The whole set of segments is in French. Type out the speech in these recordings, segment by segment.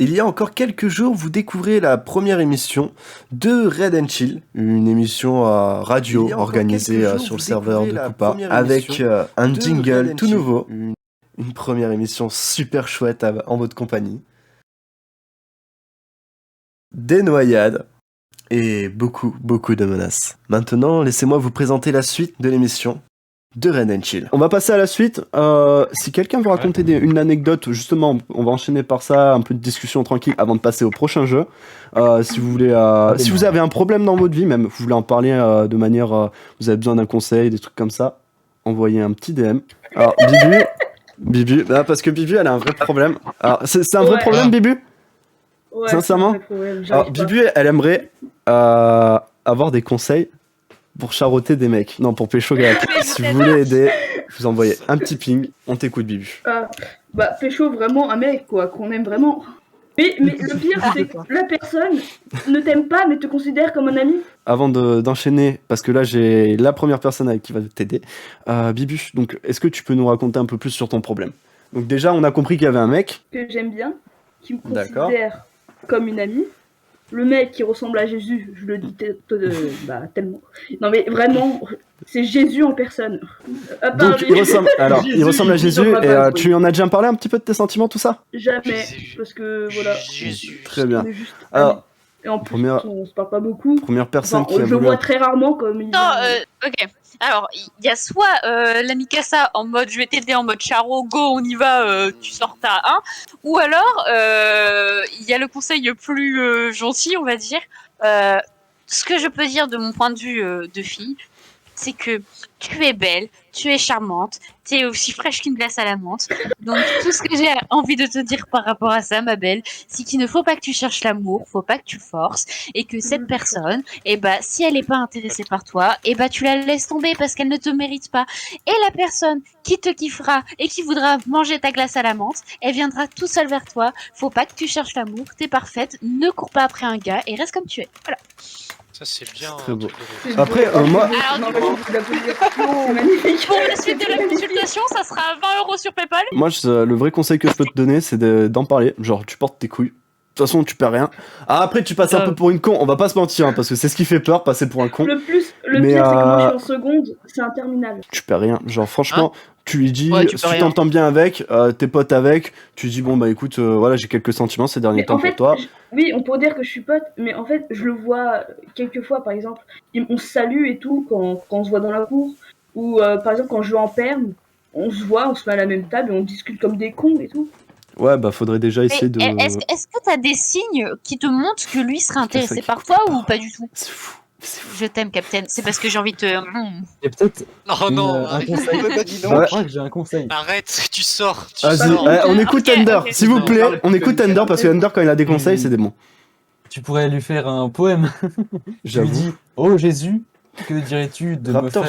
Il y a encore quelques jours, vous découvrez la première émission de Red and Chill, une émission radio organisée sur le serveur de Coupa, avec un jingle tout nouveau, une première émission super chouette en votre compagnie, des noyades et beaucoup de menaces. Maintenant, laissez-moi vous présenter la suite de l'émission de Red and Chill. On va passer à la suite. Si quelqu'un veut raconter une anecdote, justement, on va enchaîner par ça, un peu de discussion tranquille avant de passer au prochain jeu. Si vous voulez, si vous avez un problème dans votre vie, même, vous voulez en parler de manière, vous avez besoin d'un conseil, des trucs comme ça, envoyez un petit DM. Alors, Bibu, parce que Bibu, elle a un vrai problème. Alors, c'est un vrai problème, Bibu ? Ouais, sincèrement. Alors, Bibu, elle aimerait avoir des conseils pour charroter des mecs. Non, pour pécho Galactique. Si vous voulez aider, vous envoyez un petit ping. On t'écoute, Bibu. Pécho vraiment un mec, quoi, qu'on aime vraiment. Mais le pire, c'est que la personne ne t'aime pas, mais te considère comme un ami. Avant d'enchaîner, parce que là, j'ai la première personne avec qui va t'aider. Bibu, donc, est-ce que tu peux nous raconter un peu plus sur ton problème ? Donc déjà, on a compris qu'il y avait un mec. Que j'aime bien, qui me considère comme une amie. Le mec qui ressemble à Jésus, je le dis tellement. Non mais vraiment, c'est Jésus en personne. Donc il ressemble à Jésus et tu en as déjà parlé un petit peu de tes sentiments, tout ça ? Jamais, parce que voilà. Jésus. Très bien. Alors, et en plus, on se parle pas beaucoup. Première personne qui a je le vois très rarement comme il ok. Alors, il y a soit la Mikasa en mode je vais t'aider en mode Charo, go, on y va, tu sors ta 1, ou alors il y a le conseil plus gentil, on va dire. Ce que je peux dire de mon point de vue de fille, c'est que tu es belle, tu es charmante, tu es aussi fraîche qu'une glace à la menthe. Donc tout ce que j'ai envie de te dire par rapport à ça, ma belle, c'est qu'il ne faut pas que tu cherches l'amour, faut pas que tu forces, et que cette personne, si elle n'est pas intéressée par toi, tu la laisses tomber parce qu'elle ne te mérite pas. Et la personne qui te kiffera et qui voudra manger ta glace à la menthe, elle viendra tout seule vers toi. Faut pas que tu cherches l'amour, t'es parfaite, ne cours pas après un gars et reste comme tu es. Voilà. Ça c'est bien. Très beau. Après, moi. Alors, pour la suite de la consultation, ça sera 20 € sur PayPal. Moi, le vrai conseil que je peux te donner, c'est d'en parler. Genre, tu portes tes couilles. De toute façon, tu perds rien. Après, tu passes un peu pour une con. On va pas se mentir, hein, parce que c'est ce qui fait peur, passer pour un con. Le pire, c'est que moi, je suis en seconde, c'est un terminal. Tu perds rien. Genre, franchement, tu lui dis, si tu t'entends bien avec, tes potes avec, tu lui dis, bon, bah écoute, voilà, j'ai quelques sentiments ces derniers temps pour toi. Oui, on pourrait dire que je suis pote, mais en fait, je le vois quelques fois, par exemple, on se salue et tout quand on se voit dans la cour, ou par exemple, quand je vais en perme, on se voit, on se met à la même table et on discute comme des cons et tout. Ouais, bah faudrait déjà essayer de... Est-ce que t'as des signes qui te montrent que lui serait intéressé par toi ou pas du tout ? C'est fou. Je t'aime, Captain. C'est parce que j'ai envie de te... Et peut-être un conseil. Dis Je donc. crois que j'ai un conseil. Arrête, tu sors. Vas-y, on écoute Ender, s'il vous plaît. On écoute Ender parce que Ender, quand il a des conseils, c'est des bons. Tu pourrais lui faire un poème. Je lui dis, oh Jésus, que dirais-tu de me faire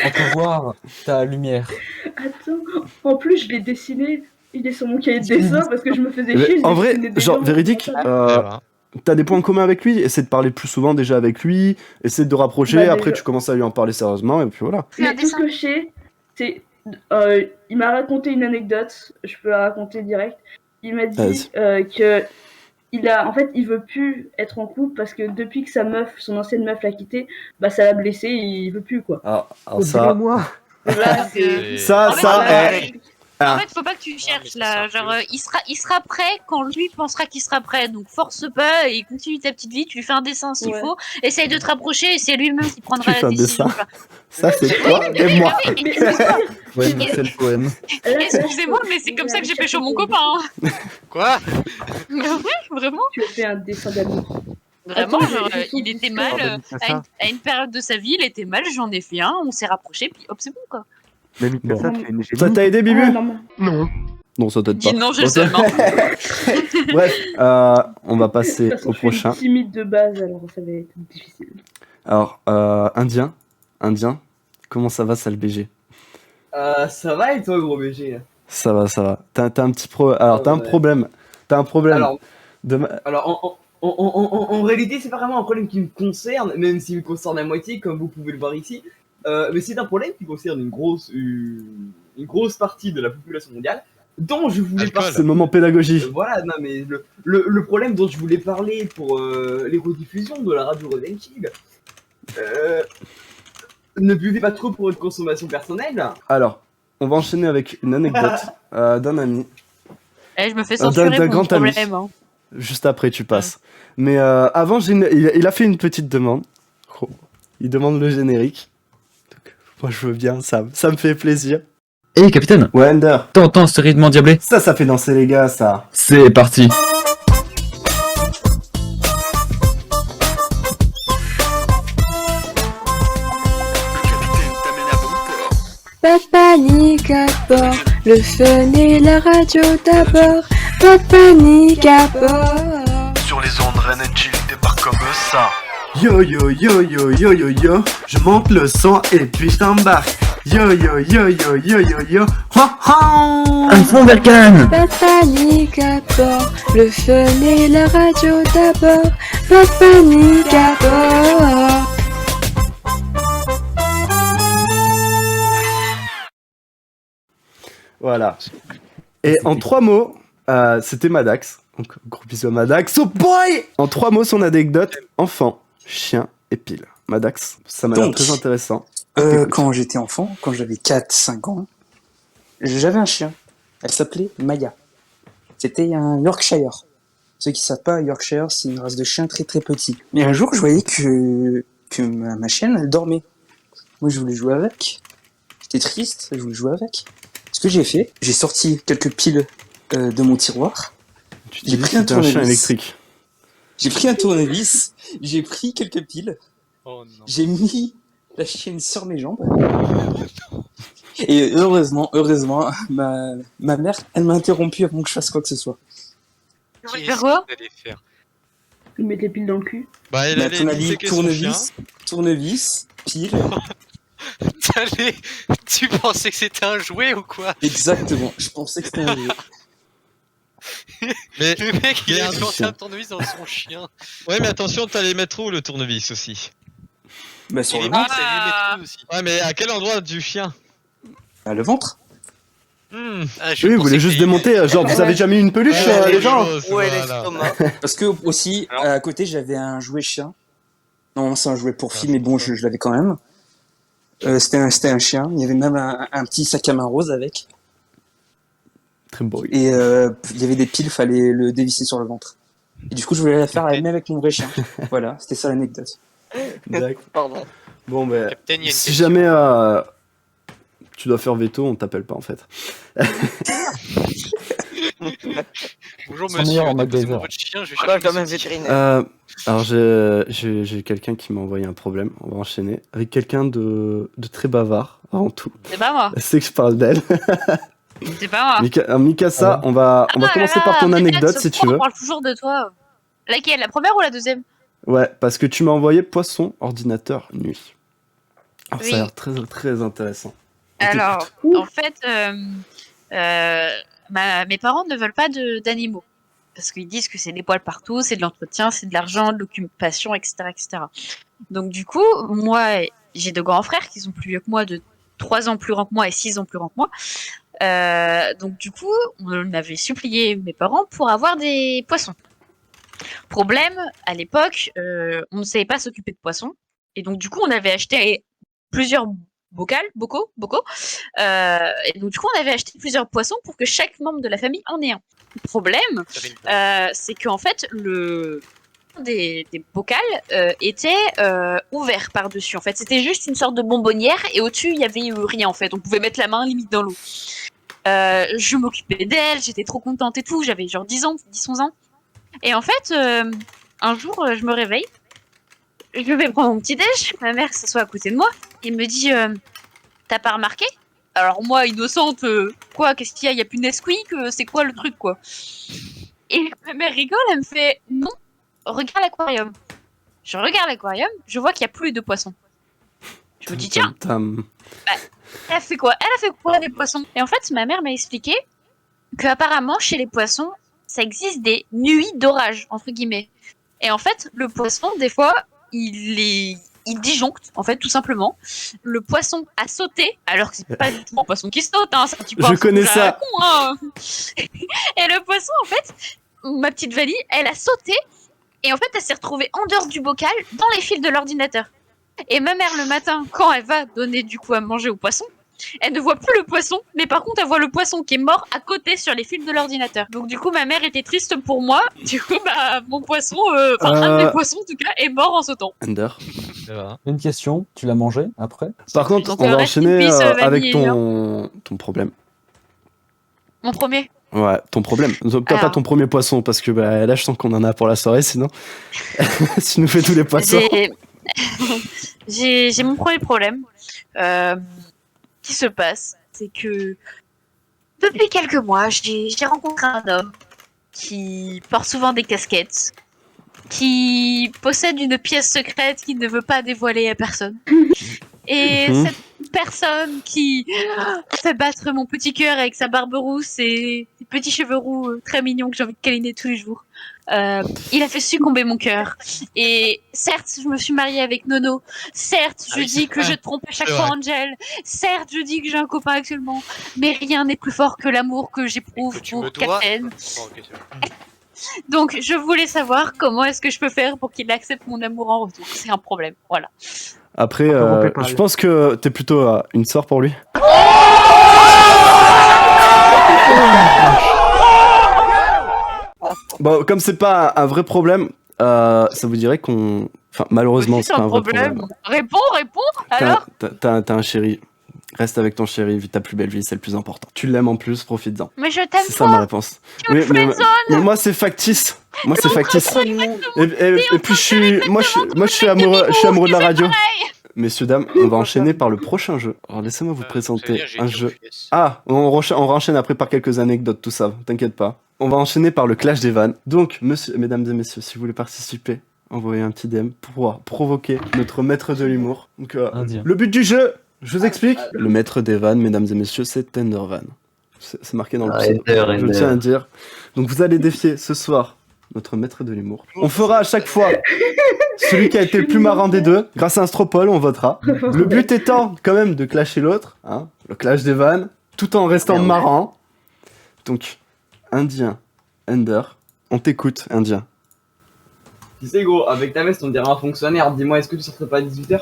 entrevoir ta lumière ? Attends, en plus je l'ai dessiné, il est sur mon cahier de dessin parce que je me faisais chier. En vrai, genre véridique, t'as des points communs avec lui, essaie de parler plus souvent déjà avec lui, essaie de rapprocher, après tu commences à lui en parler sérieusement et puis voilà. Mais tout ce que je sais, c'est... il m'a raconté une anecdote, je peux la raconter direct. Il m'a dit que... En fait, il veut plus être en couple parce que depuis que son ancienne meuf l'a quitté, bah ça l'a blessé et il veut plus quoi. Alors ça... moi. Voilà, en fait, faut pas que tu cherches là. Genre, il sera prêt quand lui pensera qu'il sera prêt. Donc, force pas et continue ta petite vie. Tu lui fais un dessin s'il faut. Essaye de te rapprocher et c'est lui-même qui prendra la décision. Ça, c'est toi et moi. Ouais, c'est le poème. Excusez-moi, mais c'est comme ça que j'ai pécho mon copain. Hein. Quoi ? Vraiment. Tu as fait un dessin d'amour. Vraiment, genre, il était mal à une période de sa vie, il était mal, j'en ai fait un, on s'est rapprochés, puis hop, c'est bon quoi. Mais Mikasa, ça t'a aidé, Bibu ? Non. Non, ça t'aide pas. Dis non, je le sais. Bref, on va passer au prochain. Je suis timide de base, alors ça va être difficile. Alors, Indien, comment ça va, sale BG ? Ça va et toi, gros BG ? Ça va. T'as un petit t'as un problème. Alors, en réalité, c'est pas vraiment un problème qui me concerne, même s'il me concerne à moitié, comme vous pouvez le voir ici. Mais c'est un problème qui concerne une grosse partie de la population mondiale. dont je voulais Alcool. C'est le moment pédagogie. Voilà, non mais le problème dont je voulais parler pour les rediffusions de la radio Red Chill, ne buvez pas trop pour une consommation personnelle. Alors, on va enchaîner avec une anecdote d'un ami. Eh, je me fais censurer d'un pour mon grand ami. problème. Hein. Juste après, tu passes. Mais avant, il a fait une petite demande. Oh, il demande le générique. Donc, moi, je veux bien, ça me fait plaisir. Hey capitaine, Ouais, Ender. t'entends ce rythme endiablé? Ça fait danser les gars, ça. C'est parti. Pas de panique à bord, le fun et la radio d'abord. Pas de panique à bord. Sur les ondes, Ren Chill débarque comme ça. Yo yo yo yo yo yo yo, je monte le son et puis je t'embarque. Yo yo yo yo yo yo yo, ha ha. Un fond Berkane. Pas de panique à bord, le fun et la radio d'abord. Pas de panique à bord. Voilà. Et en 3 mots, c'était Madax. Donc, gros bisous à Madax. Oh boy! En 3 mots, son anecdote enfant, chien et pile. Madax, ça m'a l'air Donc, très intéressant. Quand j'étais enfant, quand j'avais 4-5 ans, j'avais un chien. Elle s'appelait Maya. C'était un Yorkshire. Ceux qui savent pas, Yorkshire, c'est une race de chien très très petit. Mais un jour, je voyais que ma chienne, elle dormait. Moi, je voulais jouer avec. J'étais triste, je voulais jouer avec. Ce que j'ai fait, j'ai sorti quelques piles de mon tiroir. Tu J'ai dis pris un que c'était un chien tournevis. électrique. J'ai pris un tournevis, j'ai pris quelques piles, Oh non. j'ai mis la chienne sur mes jambes. Et heureusement, ma mère, elle m'a interrompu avant que je fasse quoi que ce soit. Tu veux faire quoi? Qu'est-ce qu'il allait faire? Il met les piles dans le cul. Bah, il Mais allait tu m'as dit disséquer son chien. tournevis, pile. Tu pensais que c'était un jouet ou quoi? Exactement, je pensais que c'était un jeu. Mais, Le mec, il Mais a un lancé chien. un tournevis dans son chien. ouais, mais attention, t'allais mettre où le tournevis aussi? Bah, sur Il le est ventre. bon, ça lui met tout aussi. Ouais, mais à quel endroit du chien? Bah, le ventre. Ah, je Oui, vous pensais voulez que juste il- démonter. Genre, vous avez jamais eu une peluche, Ouais, les gens? ouais, Parce que aussi, Alors à côté, j'avais un jouet chien. Non, c'est un jouet pour Ah, fille, mais bon, je l'avais quand même. C'était un chien. Il y avait même un petit sac à main rose avec. Très beau. Et il y avait des piles, fallait le dévisser sur le ventre. Et du coup, je voulais la faire même avec mon vrai chien. Voilà, c'était ça l'anecdote. D'accord. Pardon. Bon, ben, Capitaine, il y a une si question. jamais tu dois faire veto, on t'appelle pas en fait. Bonjour Son monsieur, meilleur en déposez-moi MacGyver. votre chien, je vais Moi, chercher comme mes un outils. vétérinaire. Alors, j'ai quelqu'un qui m'a envoyé un problème. On va enchaîner avec quelqu'un de très bavard, avant tout. C'est pas moi. Elle sait que je parle d'elle. C'est pas moi. Mikasa, on va commencer par ton anecdote si tu veux. On parle toujours de toi. Laquelle? La première ou la deuxième? Ouais, parce que tu m'as envoyé poisson, ordinateur, nuit. Alors, Oui. ça a l'air très, très intéressant. On Alors, t'écoute. en fait, mes parents ne veulent pas d'animaux. Parce qu'ils disent que c'est des poils partout, c'est de l'entretien, c'est de l'argent, de l'occupation, etc., etc. Donc du coup, moi, j'ai 2 grands frères qui sont plus vieux que moi, de 3 ans plus grands que moi et 6 ans plus grands que moi. Donc du coup, on avait supplié mes parents pour avoir des poissons. Problème, à l'époque, on ne savait pas s'occuper de poissons. Et donc du coup, on avait acheté plusieurs bocaux. Et donc du coup, on avait acheté plusieurs poissons pour que chaque membre de la famille en ait un. Le problème, c'est qu'en fait, des bocals était ouvert par-dessus. En fait, c'était juste une sorte de bonbonnière et au-dessus, il y avait rien en fait. On pouvait mettre la main limite dans l'eau. Je m'occupais d'elle, j'étais trop contente et tout. J'avais genre 10-11 ans. Et en fait, un jour, je me réveille. Je vais prendre mon petit déj. Ma mère s'assoit à côté de moi et me dit t'as pas remarqué? Alors moi, innocente, quoi, qu'est-ce qu'il y a? Il y a plus de Nesquik, c'est quoi le truc, quoi? Et ma mère rigole, elle me fait non, regarde l'aquarium. Je regarde l'aquarium, je vois qu'il y a plus de poissons. Je me dis tiens, elle a fait quoi? Elle a fait quoi des poissons? Et en fait, ma mère m'a expliqué qu'apparemment chez les poissons, ça existe des nuits d'orage entre guillemets. Et en fait, le poisson, des fois, il il disjoncte, en fait, tout simplement. Le poisson a sauté, alors que c'est pas du tout un poisson qui saute, hein, c'est un petit poisson connais ça. con, hein. Et le poisson, en fait, ma petite Valie, elle a sauté, et en fait, elle s'est retrouvée en dehors du bocal, dans les fils de l'ordinateur. Et ma mère, le matin, quand elle va donner du coup à manger au poisson, elle ne voit plus le poisson, mais par contre, elle voit le poisson qui est mort à côté sur les fils de l'ordinateur. Donc du coup, ma mère était triste pour moi. Du coup, mon poisson, un des poissons en tout cas, est mort en sautant. Ender. Une question, tu l'as mangé après? Par contre, Donc, on va rest in enchaîner peace, avec Vanille ton problème. Mon premier. Ouais, ton problème. Pas ton premier poisson, parce que là, je sens qu'on en a pour la soirée, sinon. Tu nous fais tous les poissons. J'ai mon premier problème. Qui se passe, c'est que depuis quelques mois, j'ai rencontré un homme qui porte souvent des casquettes, qui possède une pièce secrète qu'il ne veut pas dévoiler à personne. Et cette personne qui fait battre mon petit cœur avec sa barbe rousse et ses petits cheveux roux très mignons que j'ai envie de câliner tous les jours. Il a fait succomber mon cœur. Et certes, je me suis mariée avec Nono. Certes, je dis que je trompe à chaque fois Angel. Certes, je dis que j'ai un copain actuellement. Mais rien n'est plus fort que l'amour que j'éprouve pour Captain. Donc, je voulais savoir comment est-ce que je peux faire pour qu'il accepte mon amour en retour. C'est un problème, voilà. Après, je pense que t'es plutôt une sœur pour lui. Bon, comme c'est pas un vrai problème, ça vous dirait qu'on... Enfin, malheureusement, c'est pas un vrai problème. Réponds, alors. T'as un chéri. Reste avec ton chéri, vis ta plus belle vie, c'est le plus important. Tu l'aimes en plus, profites-en. Mais je t'aime. C'est ça ma réponse. Mais moi, c'est factice. Moi, c'est factice. Et puis, je suis amoureux de la radio. Messieurs, dames, on va enchaîner par le prochain jeu. Alors, laissez-moi vous présenter un jeu. Ah, on enchaîne après par quelques anecdotes, tout ça, t'inquiète pas. On va enchaîner par le clash des vannes. Donc, mesdames et messieurs, si vous voulez participer, envoyez un petit DM pour pouvoir provoquer notre maître de l'humour. Donc, le but du jeu, je vous explique. Le maître des vannes, mesdames et messieurs, c'est Tendervan. C'est marqué dans le pseudo. Je tiens à dire. Donc, vous allez défier ce soir notre maître de l'humour. On fera à chaque fois celui qui a été le plus marrant des deux. Grâce à un stropole, on votera. Le but étant quand même de clasher l'autre, hein, le clash des vannes, tout en restant marrant. Donc, Indien, Ender, on t'écoute, Indien. Tu sais, gros, avec ta veste, on dirait un fonctionnaire. Dis-moi, est-ce que tu sortirais pas à 18h?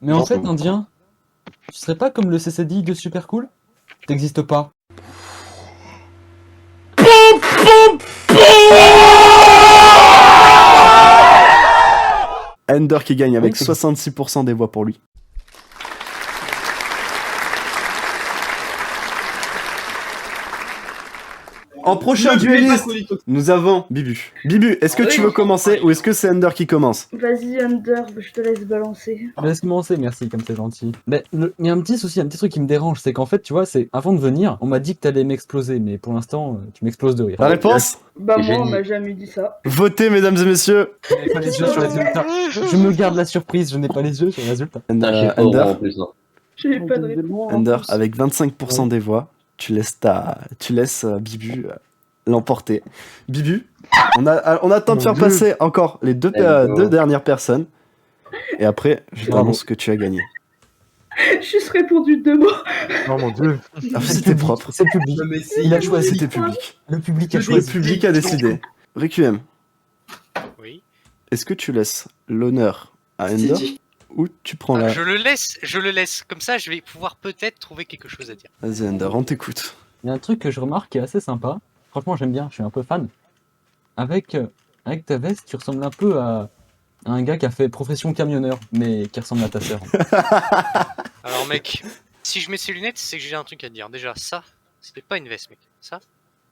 Mais en fait, Indien, tu serais pas comme le CCDI de Super Cool? T'existes pas. Ender qui gagne avec 66% des voix pour lui. En prochain dueliste, nous avons Bibu. Bibu, est-ce que tu veux commencer ou est-ce que c'est Ender qui commence? Vas-y, Ender, je te laisse balancer. Laisse commencer, merci, comme c'est gentil. Mais il y a un petit souci, un petit truc qui me dérange, c'est qu'en fait, tu vois, c'est avant de venir, on m'a dit que t'allais m'exploser, mais pour l'instant, tu m'exploses de rire. La réponse? Bah moi, on m'a jamais dit ça. Votez, mesdames et messieurs. Je n'ai pas les yeux sur les résultats. Je me garde la surprise, je n'ai pas les yeux sur les résultats. Ender, J'ai pas de réponse. Ender, avec 25% des voix, tu laisses Bibu l'emporter. Bibu, on a le temps de faire passer encore les deux dernières personnes. Et après, je t'annonce que tu as gagné. Juste répondu 2 mots. Oh mon dieu. C'était propre. C'est le public. Il a choisi. C'était public. Le public a choisi. Le public a décidé. Requiem. Oui. Est-ce que tu laisses l'honneur à Ender ou tu prends la... Je le laisse. Comme ça, je vais pouvoir peut-être trouver quelque chose à dire. Vas-y, Ender, on t'écoute. Il y a un truc que je remarque qui est assez sympa. Franchement, j'aime bien, je suis un peu fan. Avec ta veste, tu ressembles un peu à un gars qui a fait profession camionneur, mais qui ressemble à ta sœur. Alors, mec, si je mets ces lunettes, c'est que j'ai un truc à te dire. Déjà, ça, c'était pas une veste, mec. Ça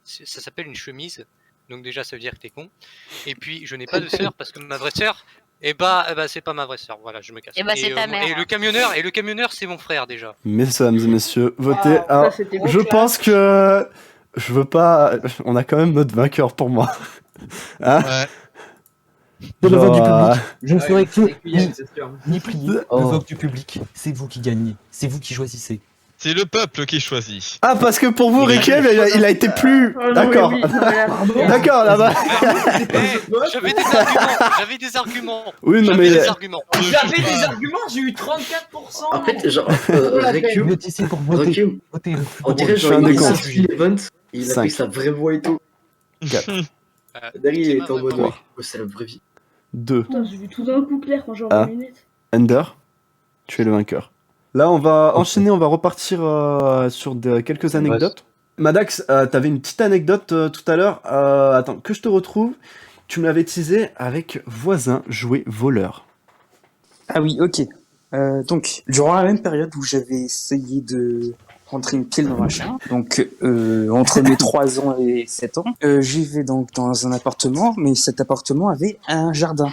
s'appelle une chemise. Donc déjà, ça veut dire que t'es con. Et puis, je n'ai pas de sœur parce que ma vraie sœur... Eh bah, c'est pas ma vraie sœur, voilà, je me casse. C'est ta mère. Et le camionneur, c'est mon frère déjà. Mesdames et messieurs, votez. Alors, je pense que je veux pas. On a quand même notre vainqueur pour moi. Hein? Ouais. C'est le vote du public. Je ne ferai que c'est sûr. ni plier le vote du public. C'est vous qui gagnez. C'est vous qui choisissez. C'est le peuple qui choisit. Ah, parce que pour vous, Requiem, il a été plus... Oh, non, D'accord. oui, non, là, D'accord, là-bas. J'avais des arguments, j'avais des arguments. Oui, non, J'avais mais... des arguments. J'avais des arguments, j'ai eu 34%. En fait, genre, Vous Requiem, êtes ici pour voter. Requiem, Votez. on dirait Je genre, fais un il est décompte. sorti l'event, il a Cinq. pris sa vraie voix et tout. 4, Derrière, il ma était en vraie mode, voix. ouais, c'est la vraie vie. 2. Putain, j'ai vu tout d'un coup clair quand j'ai Ah. envoyé mes lunettes. Ender, tu es le vainqueur. Là, on va enchaîner, on va repartir sur quelques anecdotes. Madax, t'avais une petite anecdote tout à l'heure. Attends, que je te retrouve. Tu me l'avais teasé avec voisin jouet voleur. Ah oui, ok. Donc, durant la même période où j'avais essayé de rentrer une pile dans un chien, donc entre mes 3 ans et 7 ans, j'y vais donc dans un appartement, mais cet appartement avait un jardin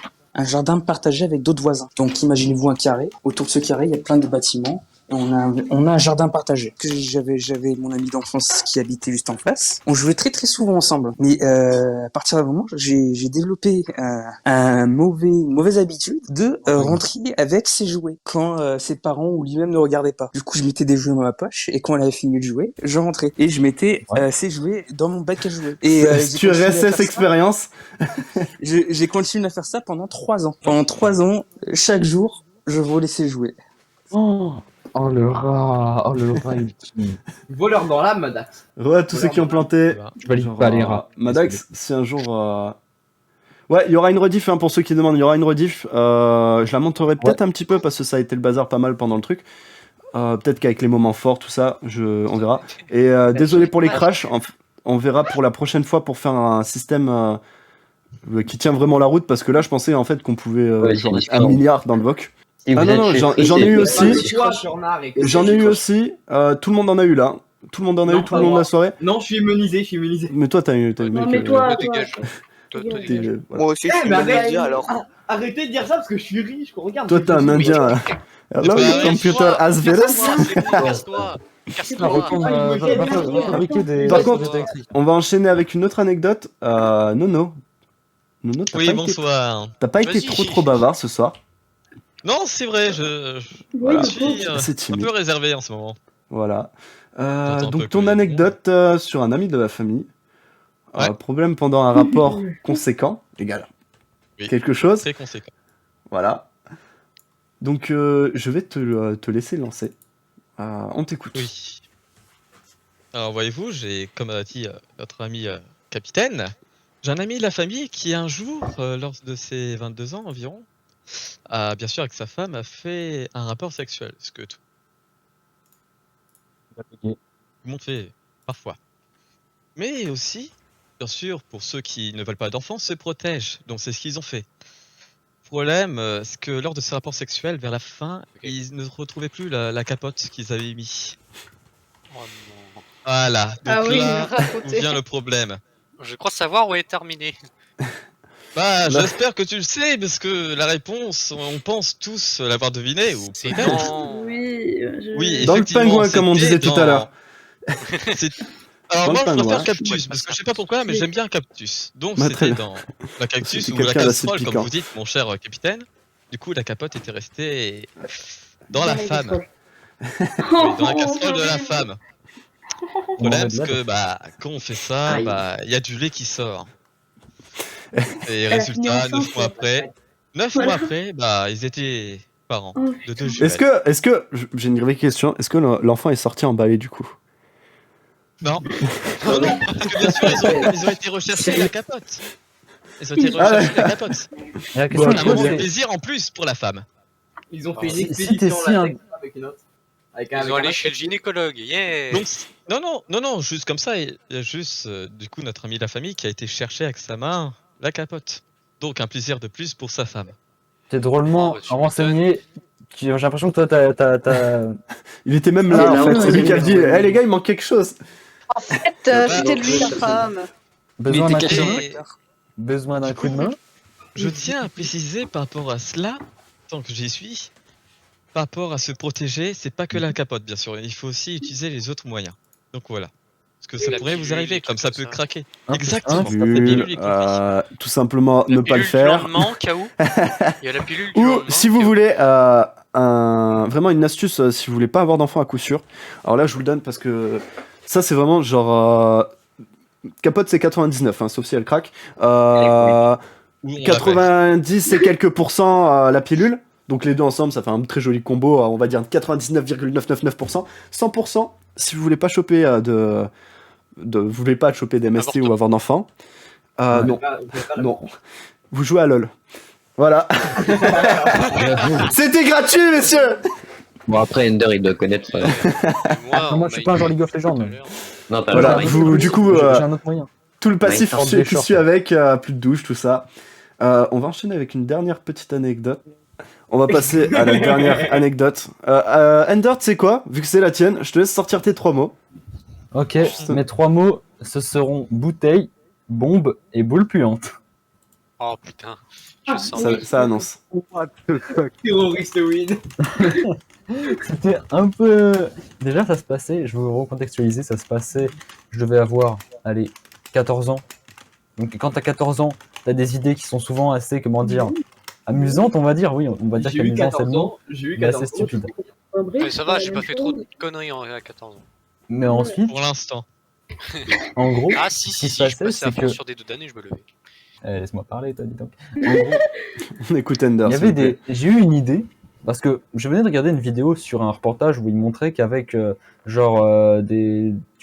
partagé avec d'autres voisins. Donc, imaginez-vous un carré. Autour de ce carré, il y a plein de bâtiments. Et on a un jardin partagé. J'avais mon ami d'enfance qui habitait juste en face. On jouait très très souvent ensemble. Mais à partir d'un moment, j'ai développé une mauvaise habitude de rentrer avec ses jouets quand ses parents ou lui-même ne regardaient pas. Du coup, je mettais des jouets dans ma poche et quand elle avait fini de jouer, je rentrais et je mettais ses jouets dans mon bac à jouets. Et Tu RSS expérience. j'ai continué à faire ça pendant 3 ans. Pendant 3 ans, chaque jour, je volais ses jouets. Oh le rat ultime. Voleur dans l'âme, Madax. Ouais, tous ceux qui ont planté. Je valide Genre, pas les rats. Madax, si un jour... Ouais, il y aura une rediff, hein, pour ceux qui demandent, il y aura une rediff. Je la monterai peut-être un petit peu parce que ça a été le bazar pas mal pendant le truc. Peut-être qu'avec les moments forts, tout ça, on verra. Et désolé pour les crashs, on verra pour la prochaine fois pour faire un système qui tient vraiment la route parce que là, je pensais en fait qu'on pouvait genre, c'est 1 milliard dans le VOC. Si Ah vous non, êtes non, chez j'en ai eu Free, aussi. c'est pas si je J'en ai eu aussi. Tout le monde en a eu là. Tout le monde en a Non, eu tout pas le long de moi. la soirée. Non, je suis immunisé, Mais toi, t'as eu Non, mec, mais toi, Dégage. toi, Toi, dégage. dégage. voilà. Moi aussi, je suis mais indien arrête, alors. Arrêtez de dire ça parce que je suis riche, regarde. Toi, t'es un indien. Hello, Bah, your ouais, computer has virus. Casse-toi. Ah, Casse-toi. retourne, va fabriquer des Par des contre, objets électriques. On va enchaîner avec une autre anecdote. Nono. Nono, t'as Oui, pas bonsoir. été Vas-y. trop bavard ce soir. Non, c'est vrai, je Oui, le suis pauvre. C'est un timide. peu réservé en ce moment. Voilà. J'entends un peu Donc que ton les- anecdote sur un ami de la famille. Ouais. Problème pendant un rapport conséquent, égal. Oui. Quelque chose. Très conséquent. Voilà. Donc je vais te laisser lancer. On t'écoute. Oui. Alors, voyez-vous, comme a dit notre ami capitaine, j'ai un ami de la famille qui, un jour, lors de ses 22 ans environ, bien sûr, avec sa femme, a fait un rapport sexuel. Ce que tout le monde fait parfois. Mais aussi, bien sûr, pour ceux qui ne veulent pas d'enfants, se protègent. Donc, c'est ce qu'ils ont fait. Problème, c'est que lors de ces rapports sexuels, vers la fin, ils ne retrouvaient plus la capote qu'ils avaient mis. Oh non. Voilà. Donc Ah oui, là, raconté. où vient le problème. Je crois savoir où elle est terminée. Bah, j'espère que tu le sais, parce que la réponse, on pense tous l'avoir deviné, ou C'est peut-être. dans... Oui, Oui, Dans le effectivement, pingouin, comme on c'était disait tout à l'heure. C'est- Alors Dans moi, le je pingouin. préfère cactus, parce que je sais pas pourquoi, mais j'aime bien cactus. Donc Bah, très c'était bien. dans la cactus C'est ou la quelqu'un d'assez casserole, comme piquant. vous dites, mon cher capitaine. Du coup, la capote était restée dans la femme. Oui, dans la casserole de la femme. Le problème, c'est que quand on fait ça, Aïe. il y a du lait qui sort. Et a fini résultat, enceinte, 9 mois après, ils étaient parents Oh, de 2 jumelles. Est-ce que j'ai une vraie question. Est-ce que l'enfant est sorti emballé du coup? Non. Non, non, parce que bien sûr, ils ont été rechercher la capote. Ils ont été Ah ouais. rechercher la capote. Et la C'est question, un c'est- moment de plaisir en plus pour la femme. Ils ont fait une Si- si expédition t'es si latex avec une autre. Ils ont allé chez le gynécologue. Yeah. Donc, non, juste comme ça, il y a juste, du coup, notre ami de la famille qui a été chercher avec sa main la capote. Donc, un plaisir de plus pour sa femme. T'es drôlement Oh, tu renseigné. J'ai l'impression que toi, t'as... Il était même Ah, là mais en là, fait. on C'est lui est- qui a dit hey, les gars, il manque quelque chose. En fait, Bah, c'était non, lui la femme. besoin d'un coup de main. Et Besoin d'un coup de main. je tiens à préciser par rapport à cela, tant que j'y suis, par rapport à se protéger, c'est pas que la capote, bien sûr. Il faut aussi utiliser les autres moyens. Donc voilà. Parce que ça La pourrait vous pilule, arriver, des comme trucs ça peut comme ça. craquer. Un Exactement. plus La un, pilule Pilule, est compliquée. tout simplement La ne pas le pilule du faire. lendemain, au cas où. Il y a la pilule du Ou lendemain. si au vous cas où. voulez vraiment une astuce, si vous voulez pas avoir d'enfant à coup sûr. Alors là, je vous le donne parce que ça, c'est vraiment genre capote, c'est 99, hein, sauf si elle craque. Ou on 90 et quelques pourcents la pilule. Donc les deux ensemble, ça fait un très joli combo. On va dire 99,999%. 100% si vous voulez pas choper vous voulez pas choper des MST ou avoir d'enfants. Non, non. Vous jouez à LoL. Voilà. C'était gratuit, messieurs. Bon, après, Ender, il doit connaître. Moi, je suis pas un genre League of Legends. Non, pas Voilà, le vous, du coup, J'ai un autre moyen. tout le passif Minecraft. qui suit avec, plus de douche, tout ça. On va enchaîner avec une dernière petite anecdote. On va passer à la dernière anecdote. Ender, tu sais quoi? Vu que c'est la tienne, je te laisse sortir tes 3 mots. Ok, mes 3 mots, ce seront bouteille, bombe et boule puante. Oh putain. Je sens. Ça annonce. Terroriste win. C'était un peu... Déjà, ça se passait, je vais vous recontextualiser, ça se passait, je devais avoir, allez, 14 ans. Donc quand t'as 14 ans, t'as des idées qui sont souvent assez, comment dire, amusantes, on va dire, oui, on va dire J'ai eu qu'amusant c'est le 14 mot, ans. J'ai eu mais 14 assez ans. stupide. Mais ça va, j'ai pas fait trop de conneries à 14 ans. Mais ensuite, Pour l'instant. en gros, Ah si, ce si, qui si, se je passait, passais à c'est fond que... sur des deux d'années, je me levais. Laisse-moi parler, toi, dis donc. En gros, On écoute Ender. il y avait des... J'ai eu une idée, parce que je venais de regarder une vidéo sur un reportage où il montrait qu'avec des, tu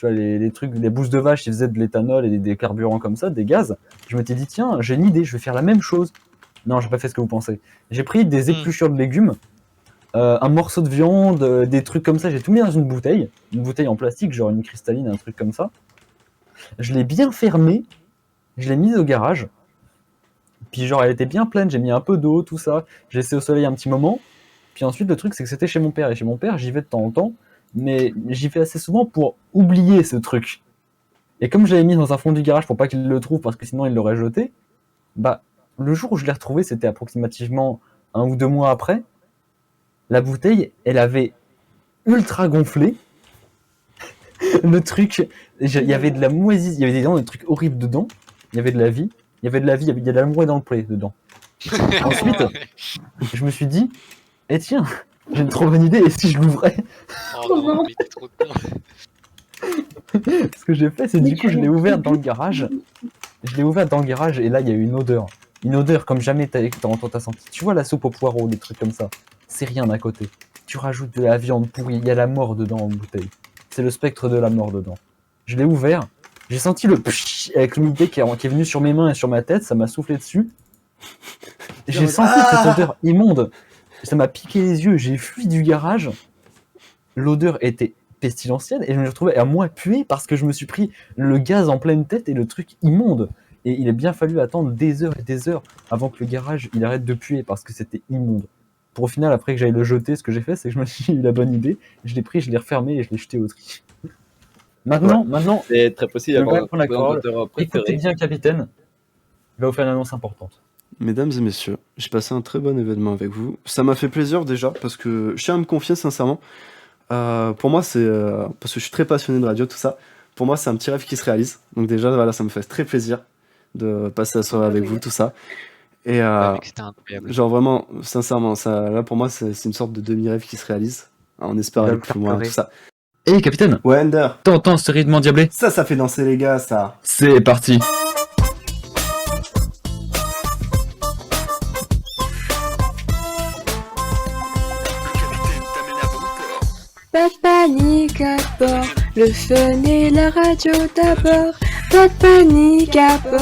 vois, les trucs, les bouses de vache qui faisaient de l'éthanol et des carburants comme ça, des gaz, je m'étais dit tiens, j'ai une idée, je vais faire la même chose. Non, j'ai pas fait ce que vous pensez. J'ai pris des épluchures de légumes, un morceau de viande, des trucs comme ça, j'ai tout mis dans une bouteille en plastique, genre une cristalline, un truc comme ça. Je l'ai bien fermée, je l'ai mise au garage. Puis genre elle était bien pleine, j'ai mis un peu d'eau, tout ça, j'ai laissé au soleil un petit moment. Puis ensuite le truc c'est que c'était chez mon père, et chez mon père j'y vais de temps en temps, mais j'y vais assez souvent pour oublier ce truc. Et comme je l'avais mis dans un fond du garage pour pas qu'il le trouve parce que sinon il l'aurait jeté, bah le jour où je l'ai retrouvé, c'était approximativement 1 ou 2 mois après, la bouteille elle avait ultra gonflé. Le truc, il y avait de la moisie, il y avait des trucs horribles dedans, il y avait de la vie. Il y avait de la vie, il y a de l'amour et dans le play dedans. Ensuite, je me suis dit, eh tiens, j'ai une trop bonne idée, et si je l'ouvrais? Oh non, mais t'es trop con. Ce que j'ai fait, c'est du coup, je l'ai ouvert dans le garage. Je l'ai ouvert dans le garage, et là, il y a eu une odeur. Une odeur comme jamais t'as senti. Tu vois la soupe au poireau, des trucs comme ça. C'est rien à côté. Tu rajoutes de la viande pourrie, il y a la mort dedans en bouteille. C'est le spectre de la mort dedans. Je l'ai ouvert. J'ai senti le pshhh avec l'humidité qui est venue sur mes mains et sur ma tête, ça m'a soufflé dessus. J'ai senti cette odeur immonde. Ça m'a piqué les yeux, j'ai fui du garage. L'odeur était pestilentielle et je me suis retrouvé à moi puer parce que je me suis pris le gaz en pleine tête et le truc immonde. Et il a bien fallu attendre des heures et des heures avant que le garage il arrête de puer parce que c'était immonde. Pour au final, après que j'aille le jeter, ce que j'ai fait, c'est que je me suis eu la bonne idée. Je l'ai pris, je l'ai refermé et je l'ai jeté au tri. Maintenant, c'est très possible je vais d'avoir prendre la parole. Écoutez préféré. bien, capitaine. Je vais vous faire une annonce importante. Mesdames et messieurs, j'ai passé un très bon événement avec vous. Ça m'a fait plaisir déjà parce que je tiens à me confier sincèrement. Pour moi, c'est parce que je suis très passionné de radio, tout ça. Pour moi, c'est un petit rêve qui se réalise. Donc déjà, voilà, ça me fait très plaisir de passer la soirée avec vous, tout ça. Et C'était incroyable. genre vraiment, sincèrement, ça, là pour moi, c'est une sorte de demi-rêve qui se réalise. On espère aller plus loin, tout ça. Hey capitaine, Ouais, Ender. t'entends ce rythme endiablé? Ça fait danser les gars, ça. C'est parti. Papa nique à bord, le fun et la radio d'abord. Papa nique à bord.